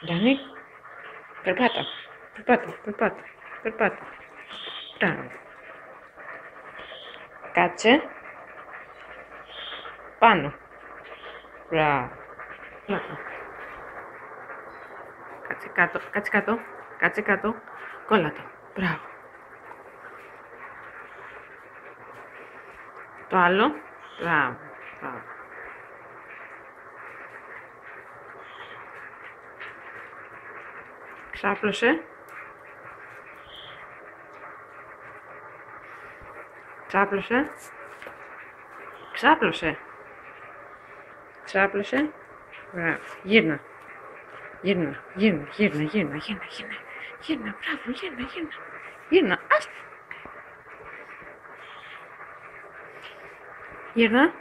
Ντάνι, περπάτα, περπάτα, περπάτα, περπάτα. Μπράβο. Κάτσε. Πάνω. Μπράβο. Κάτσε κάτω, κάτσε κάτω, κάτσε κάτω. Κόλλατο. Μπράβο. Το άλλο. Μπράβο, μπράβο. Ξάπλωσε. Ξάπλωσε. Ξάπλωσε. Ξάπλωσε. Μπράβο. Γύρνα. Γύρνα, γύρνα, γύρνα, γύρνα, γύρνα, γύρνα. Γύρνα, μπράβο, γύρνα, γύρνα. Γύρνα. Γύρνα.